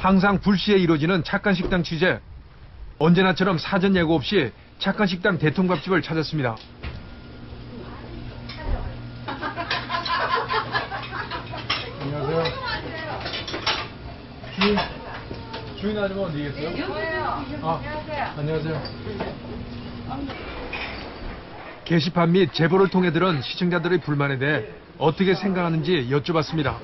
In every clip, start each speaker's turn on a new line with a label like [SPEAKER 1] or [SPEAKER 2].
[SPEAKER 1] 항상 불시에 이루어지는 착한 식당 취재. 언제나처럼 사전 예고 없이 착한 식당 대통밥집을 찾았습니다. 안녕하세요. 주인 아줌마 어디 계세요? 안녕하세요. 게시판 및 제보를 통해 들은 시청자들의 불만에 대해 어떻게 생각하는지 여쭤봤습니다.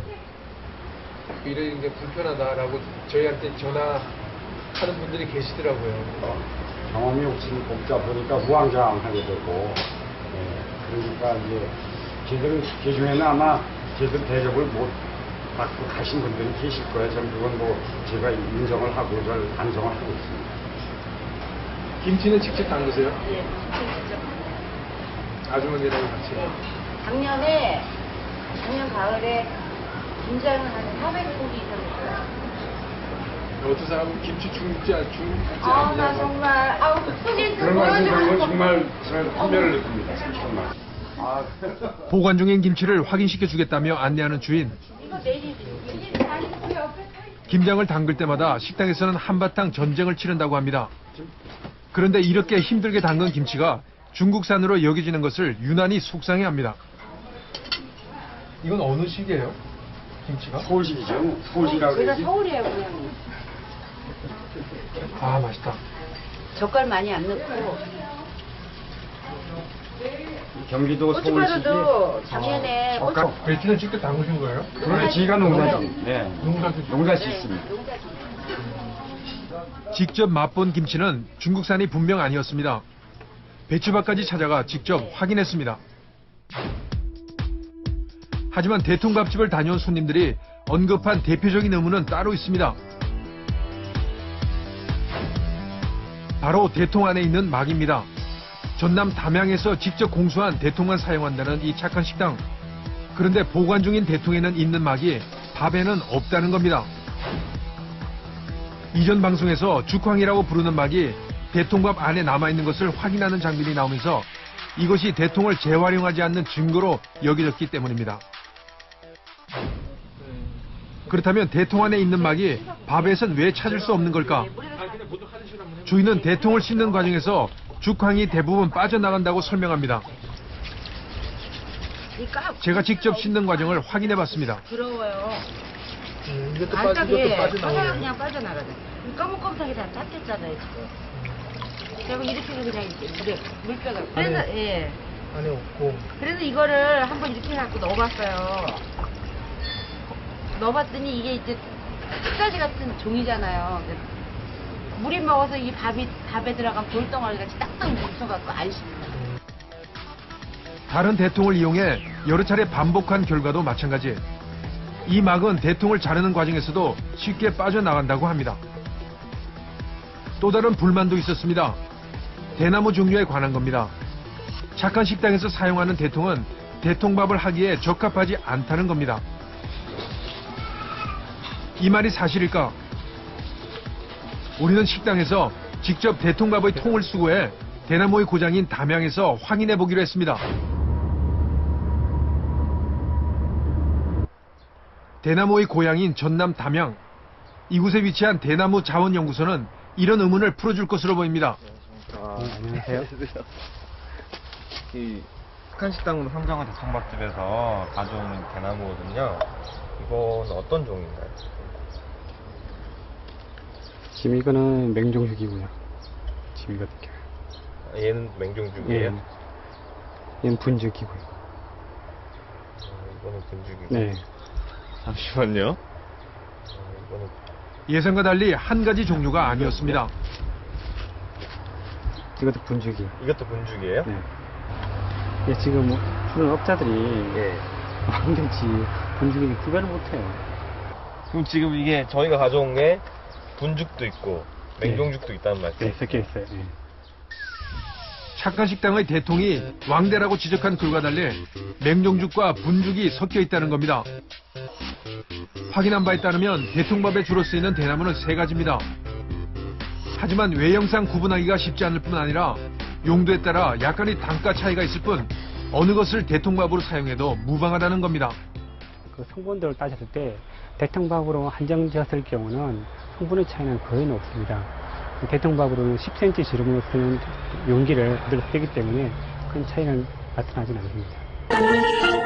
[SPEAKER 1] 이런 게 불편하다라고 저희한테 전화하는 분들이 계시더라고요.
[SPEAKER 2] 경험이 없이 먹다 보니까 우왕좌왕하게 되고, 그러니까 이제 개중에는 아마 제대로 대접을 못 받고 가신 분들이 계실 거예요. 저는 그건 뭐 제가 인정을 하고 그걸 반성을 하고 있습니다.
[SPEAKER 1] 김치는 직접 담그세요?
[SPEAKER 3] 예, 직접.
[SPEAKER 1] 아주머니랑 같이.
[SPEAKER 3] 작년 가을에 김장을 한 400고기 이상 했어요.
[SPEAKER 1] 어떤 사람은 김치 중국지
[SPEAKER 3] 아, 나 정말, 속이
[SPEAKER 2] 그런 말씀 정말 판매를 느낍니다. 정말.
[SPEAKER 1] 보관 중인 김치를 확인시켜 주겠다며 안내하는 주인.
[SPEAKER 3] 이거 내리지.
[SPEAKER 1] 김장을 담글 때마다 식당에서는 한바탕 전쟁을 치른다고 합니다. 그런데 이렇게 힘들게 담근 김치가 중국산으로 여겨지는 것을 유난히 속상해합니다. 이건 어느 시기예요? 김치가?
[SPEAKER 2] 서울식이죠. 서울식이라고
[SPEAKER 3] 제가
[SPEAKER 2] 그러지.
[SPEAKER 3] 서울이에요, 고향이.
[SPEAKER 1] 아, 맛있다.
[SPEAKER 3] 젓갈 많이 안 넣고.
[SPEAKER 2] 경기도 서울식이.
[SPEAKER 3] 고춧가루도 작년에
[SPEAKER 1] 배추는 직접 담그신 거예요?
[SPEAKER 2] 그러네, 지가 농사,
[SPEAKER 1] 농사도
[SPEAKER 2] 농사 짓습니다.
[SPEAKER 1] 직접 맛본 김치는 중국산이 분명 아니었습니다. 배추밭까지 찾아가 직접 확인했습니다. 하지만 대통밥집을 다녀온 손님들이 언급한 대표적인 의문은 따로 있습니다. 바로 대통 안에 있는 막입니다. 전남 담양에서 직접 공수한 대통만 사용한다는 이 착한 식당. 그런데 보관 중인 대통에는 있는 막이 밥에는 없다는 겁니다. 이전 방송에서 죽황이라고 부르는 막이 대통밥 안에 남아있는 것을 확인하는 장면이 나오면서 이것이 대통을 재활용하지 않는 증거로 여겨졌기 때문입니다. 그렇다면 대통 안에 있는 막이 밥에선 왜 찾을 수 없는 걸까? 주인은 대통을 씻는 과정에서 죽황이 대부분 빠져나간다고 설명합니다. 제가 직접 씻는 과정을 확인해 봤습니다.
[SPEAKER 3] 부러워요.
[SPEAKER 1] 이것도
[SPEAKER 3] 빠져나가요. 그냥 빠져나가죠. 까뭇까뭇하게 다 닦였잖아요, 지금. 그리고 이렇게 해서 그냥 이렇게 물벼가. 그래서, 예.
[SPEAKER 1] 안에 없고.
[SPEAKER 3] 그래서 이거를 한번 이렇게 해갖고 넣어봤어요. 넣어봤더니 이게 이제 흑돼지 같은 종이잖아요. 물이 먹어서 이 밥에 들어간 돌덩어리 같이 딱딱 뭉쳐갖고 안 씹니다.
[SPEAKER 1] 다른 대통을 이용해 여러 차례 반복한 결과도 마찬가지. 이 막은 대통을 자르는 과정에서도 쉽게 빠져나간다고 합니다. 또 다른 불만도 있었습니다. 대나무 종류에 관한 겁니다. 착한 식당에서 사용하는 대통은 대통밥을 하기에 적합하지 않다는 겁니다. 이 말이 사실일까? 우리는 식당에서 직접 대통밥의 통을 수거해 대나무의 고장인 담양에서 확인해 보기로 했습니다. 대나무의 고향인 전남 담양. 이곳에 위치한 대나무 자원연구소는 이런 의문을 풀어줄 것으로 보입니다.
[SPEAKER 4] 안녕하세요. 이 착한 식당으로 선정한 대통밥집에서 가져오는 대나무거든요. 이건 어떤 종인가요?
[SPEAKER 5] 지금 이거는 맹종육이고요. 지금 이거 느껴요.
[SPEAKER 4] 얘는 맹종죽이에요?
[SPEAKER 5] 얘는 분죽이고요.
[SPEAKER 4] 이거는 분죽이고.
[SPEAKER 5] 네.
[SPEAKER 4] 잠시만요. 이거는
[SPEAKER 1] 예상과 달리 한 가지 종류가 아니었습니다.
[SPEAKER 5] 이것도 분죽이에요.
[SPEAKER 4] 이것도 분죽이에요?
[SPEAKER 5] 네. 예, 지금 뭐 주는 업자들이
[SPEAKER 4] 예.
[SPEAKER 5] 왕대지 분죽이 구별을 못해요.
[SPEAKER 4] 그럼 지금 이게 저희가 가져온 게 분죽도 있고 맹종죽도 있다는 말씀?
[SPEAKER 5] 네, 섞여 있어요. 네.
[SPEAKER 1] 착한 식당의 대통이 왕대라고 지적한 글과 달리 맹종죽과 분죽이 섞여 있다는 겁니다. 확인한 바에 따르면 대통밥에 주로 쓰이는 대나무는 3가지입니다. 하지만 외형상 구분하기가 쉽지 않을 뿐 아니라 용도에 따라 약간의 단가 차이가 있을 뿐 어느 것을 대통밥으로 사용해도 무방하다는 겁니다.
[SPEAKER 5] 그 성분들을 따졌을 때 대통밥으로 한정지었을 경우는 성분의 차이는 거의 없습니다. 대통밥으로는 10cm 지름으로 쓰는 용기를 그대로 쓰기 때문에 큰 차이는 나타나진 않습니다.